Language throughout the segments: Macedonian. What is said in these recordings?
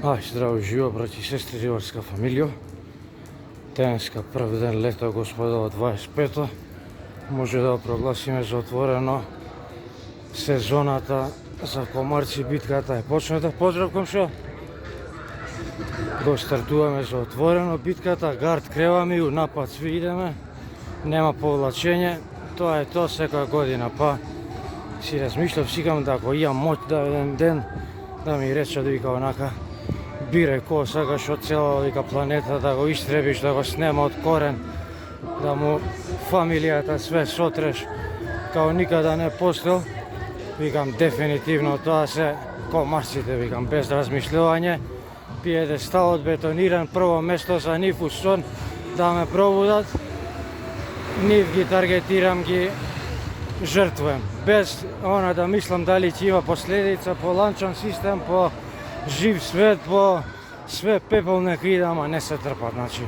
Здраво живо, брати и сестри, риварска фамилија. Денеска прв ден лето, господа, од 25-то. Може да прогласиме за отворено. Сезоната за комарци, битката е почната. Поздрав, комшо! Го стартуваме за отворено битката, гард креваме и напад сви идеме. Нема повлачење, тоа е тоа секоја година, па си размишлав, сикам да ако имам моќ да еден ден да ми рече да вика онака бирај кој сакаш од цела вика планета да го истребиш, да го снема од корен, да му фамилијата све сотреш као никада не постел. Викам дефинитивно тоа се комарците, викам без размислување. Пиедесталот бетониран, прво место за нив у сон да ме пробудат. Нив ги таргетирам, ги жртвуем. Без она да мислам дали ќе има последица по ланчан систем, по жив свет, по све пепел нека иде, ама не се трпат. Значи,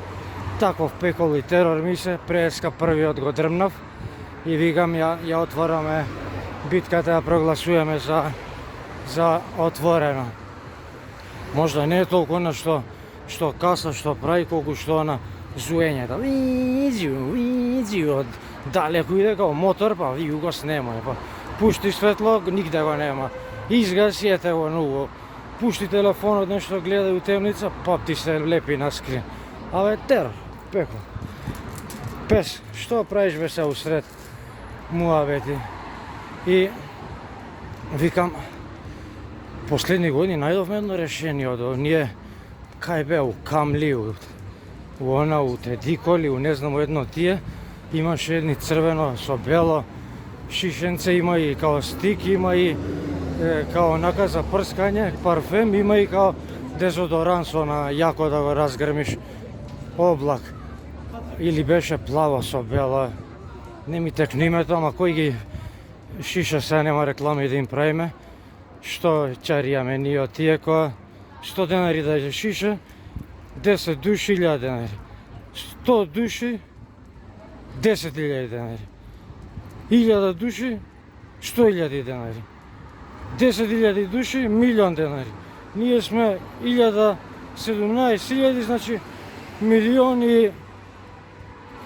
таков пекол и терор ми се, преска првиот го дрмнав и викам ја отвораме битката, ја прогласуваме за отворено. Можда не е толку на што каса, што прави, колку што на зуењето. Визи, од далеку иде као мотор, па ви го снема, па пушти светло, нигде го нема. Изгаси, ете го нуго. Пушти телефонот, нешто гледа у темница, пап ти се лепи на скрин. Абе, терор, пекол. Пес, што правиш бе се усред муабети? И викам, последни години најдовме едно решение од оние, кај бе, у Камли, у Тедиколи, у не знам, едно тие, имаше едни црвено со бело шишенце, има и као стик, има и као онака за прскање, парфем, има и као дезодорант со на јако да го разгрмиш облак. Или беше плаво со бело, не ми текне името, ама кој ги шиша, се нема реклами да им правиме. Што чаријаме ние од тие која 100 денари да ја шиша, 10 души 1000 денари. 100 души 10.000 денари. 1000 души 100.000 денари. 10.000 души 1.000.000 денари. Ние сме 17.000, значи милиони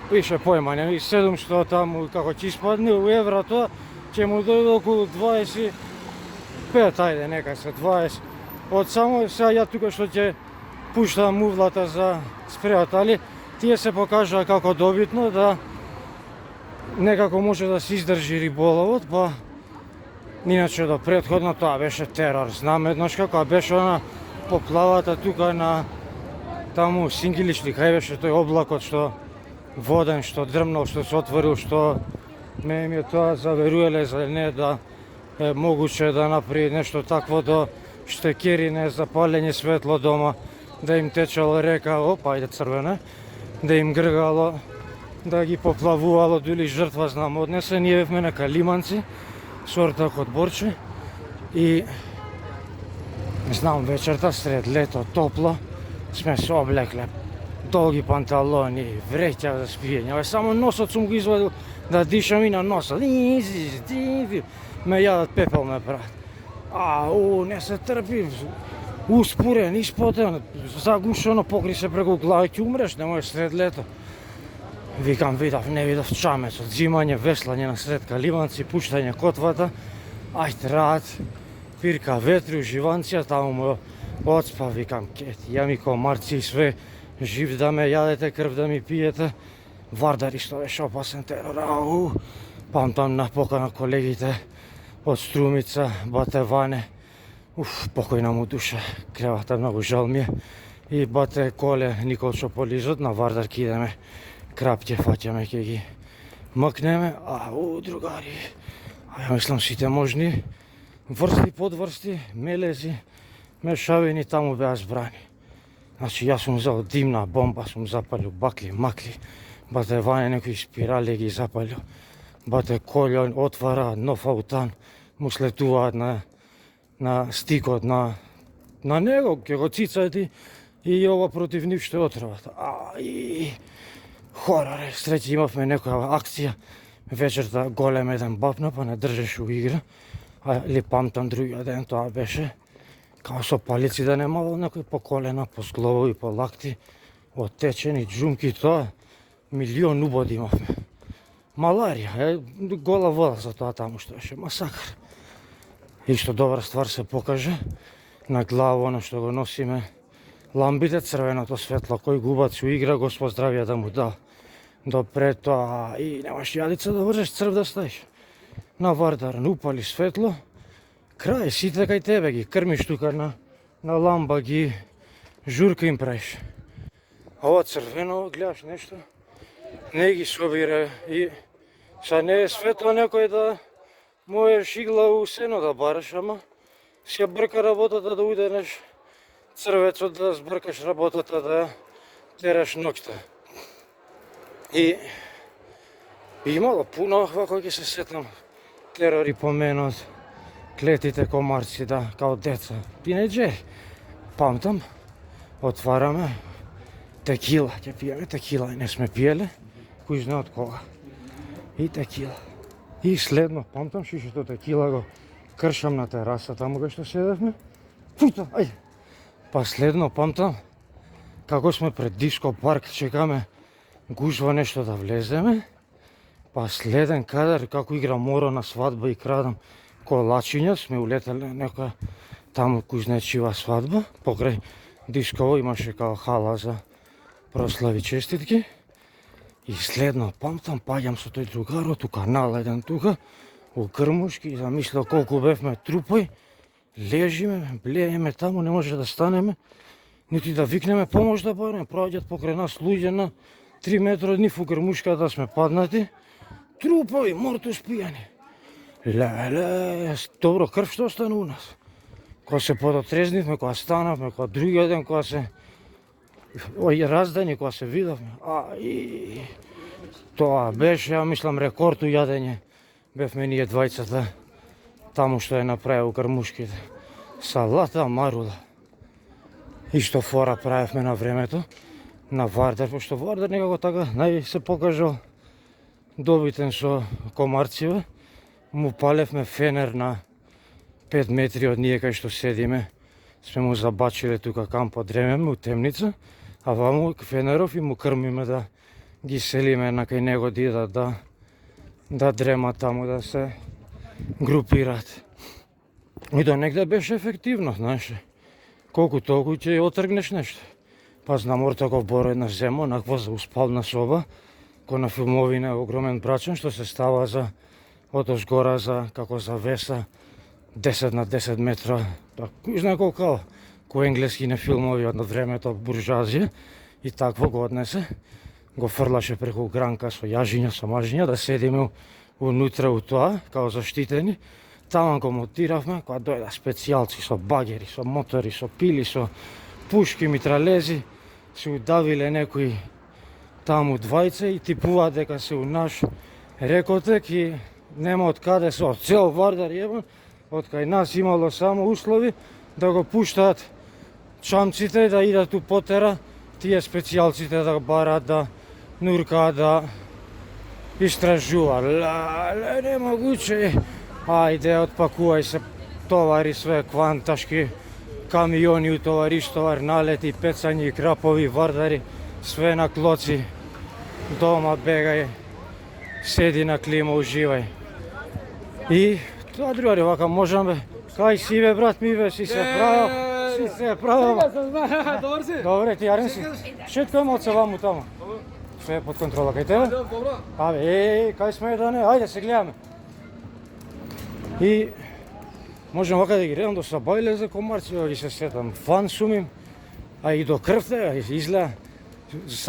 пише појма, 700 таму како ќе испадне у евра, тоа ќе му дојде околу 25, ајде нека се 20. Од само сега ја тука што ќе пуштам мувлата за спреот, али тие се покажаа како добитно да некако може да се издржи риболовот, па иначе до претходно тоа беше терор. Знам еднаш како беше она поплавата тука на таму Сингилишли, кај беше тој облакот што воден, што дрмнал, што се отворил, што ме ми тоа заверувале за не да е могуче да направи нешто такво до штекерине, запалење светло дома, да им течало река, ајде црвена, да им гргало, да ги поплавувало, дули жртва знам однесе. Ние бевме на Калиманци, сортак од Борче и знам вечерта сред лето топло, сме се облекле, долги панталони, вреќа за спиење. Само носот сум го извадил да дишам и на носот. Ме јадат пепел ме прават. Не се трпи. Успорен, испотен, загушено, покри се преку глава, ќе умреш, не можеш сред лето. Викам, не видов чамецот, зимање, веслање на сред Калиманци, пуштање котвата, рад, пирка ветри, уживанција, таму му одспа, викам, ја ми комарци и све, жив да ме јадете, крв да ми пиете, Вардар исто беше опасен терор, памтам на покана колегите од Струмица, бате Ване, покојна му душа, кревата многу жал ми е, и бате Коле, Николчо Полизот, на Вардар ки идеме, крапќе фаќаме, ке ги мкнеме, другари, ја мислам сите можни, врсти, подврсти, мелези, мешавини, таму беа збрани. Значи, јас сум взел димна бомба, сум запалил бакли, макли, бате Ване некои спирали ги запалил, бате Коле отвара нов аутан, му слетуваат на стикот, на него, ќе го цицаат и ова против нив што отрават. Хораре, среќа имавме некоја акција, вечерта голем еден бапна, па не држеше у игра, али памтам другиот ден тоа беше Као со палици да немало некој по колена, по зглобови, по лакти, оттечени, джумки, тоа. Милион убоди имавме. Маларија, гола вода за тоа таму што беше масакр. Исто добра ствар се покажа. На глава оно што го носиме ламбите, црвеното светло, кој губац игра, Господ здравје да му да. Допред тоа и немаш јадица да врзеш црв да ставиш. На Вардар упали светло, крај, сите кај тебе ги крмиш тука на ламба, ги журка им правиш. Ова црвено, гледаш нешто, не ги собира и са не е светло некој да можеш игла у сено да бараш, ама се брка работата да удареш црвецот, да збркаш работата да тераш ноќта. И имало пуно вако ќе се сетам терори по мене од клетите комарци, да, као деца, тинеџери. Памтам, отвараме текила, ќе пиеме текила, и не сме пиеле, кој знае од кога. И текила. И следно, памтам, шишето текила го кршам на тераса, таму кај што седевме. Пута, ајде. Па следно, памтам, како сме пред диско парк, чекаме гужва нешто да влеземе. Па следен кадар, како игра моро на свадба и крадам колачиња, сме улетали на нека таму кој знае чива свадба. Покрај дисково имаше као хала за прослави честитки. И следно, памтам, паѓам со тој другарот, тука наледен тука, у Крмушки, и замислил колку бевме трупој, лежиме, блееме таму, не може да станеме, нити да викнеме помош да бареме, проаѓат покрај нас луѓе на 3 метра од нив у Грмушка да сме паднати, трупови, мортус пијани. Леле, добро крв што остана у нас. Кога се подотрезнивме, кога станавме, кога другиот ден, кога се раздани, кога се видовме, и тоа беше, ја мислам, рекорд у јадење. Бевме ние двајцата, таму што е направил Грмушките. Салата, марула. Исто фора правевме на времето, на Вардар, пошто Вардар некако така нај се покажал добитен со комарциве. Му палевме фенер на 5 метри од ние кај што седиме. Сме му забачиле тука кампа, дремеме у темница, а ваму фенеров и му крмиме да ги селиме на кај него да идат да дрема таму, да се групираат. И до негде беше ефективно, знаеш. Колку толку ќе отргнеш нешто. Па знам ортаков Боро еднаш земо, наква за успална соба, кој на филмовина огромен брачен, што се става за отош гора за како завеса 10 на 10 метра. Кој знае колку, кој енглески на филмови од времето буржуазија, и такво го однесе. Го фрлаше преку гранка со јажиња, со мажиња, да седиме унутра у тоа, као заштитени. Таман го монтиравме, кога дојда специјалци со багери, со мотори, со пили, со пушки, митралези, се удавиле некои таму двајца и типуваат дека се у наш рекотек и нема од каде се, од цел Вардар јебан, од кај нас имало само услови да го пуштаат чамците да идат у потера, тие специјалците да барат, да нуркаат, да истражуваат. Леле, немогуче. Ајде, отпакувај се, товари све, кванташки, камиони, товар, налети, пецањи, крапови, вардари, све на клоци. Дома бегај, седи на клима, уживај. И тоа другари, вака можаме, кај си бе, брат ми бе, си се право, си се право. Добар си? Добре, ти јарен си? Шеткај малце ваму таму. Све е под контрола, кај тебе? Добро. Абе, кај сме да не, ајде се гледаме. И можем вака да ги редам до Сабајле за комарци, да ги се сетам. Фан сумим, а и до крвте, изгледа.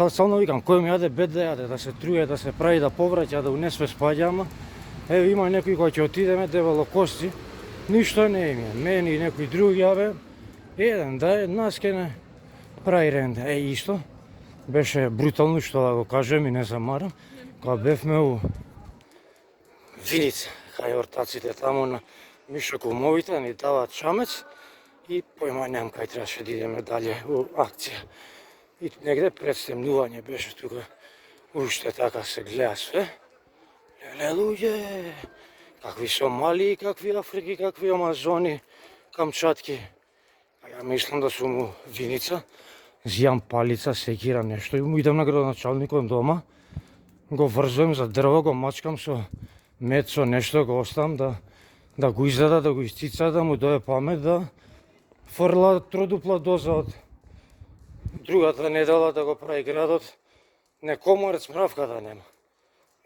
Само викам, кој ми јаде бед да јаде, да се труе, да се прави, да повраќа, да унесве спаѓа, ама еве има некои кои ќе отидеме, дебело кости, ништо не им е. Мене и некои други, абе, еден да е, нас ке не прави ренде. Исто, беше брутално што да го кажем и не замарам, кога бевме у Виница, кај ортаците таму на Мишо кумовите, ни даваат шамец и појма немам кај требаше да идеме далje у акција. И негде представнување беше тука, уште така се гледа све. Леле луѓе, какви Сомали, какви Африки, какви Амазони, Камчатки. А ја мислам да сум у Виница, зијам палица, секира нешто и му идам на градоначалникот дома, го врзувам за дрво, го мачкам со мед, со нешто, го оставам да го издада, да го изцица, да му дое памет, да фрла тродупла доза од другата недела да го прави градот, не комарец мравка да нема.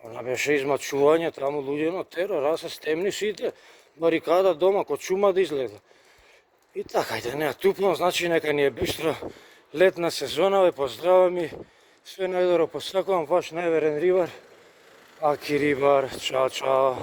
Она беше измачување, таму луѓето терор, а се стемни сите, барикада дома, ко чума да изгледа. И така, ајде, не тупам, значи нека ни е бистро летна сезона, ве поздравам и све најдобро посакувам, ваш најверен рибар, Аки Рибар, чао, чао.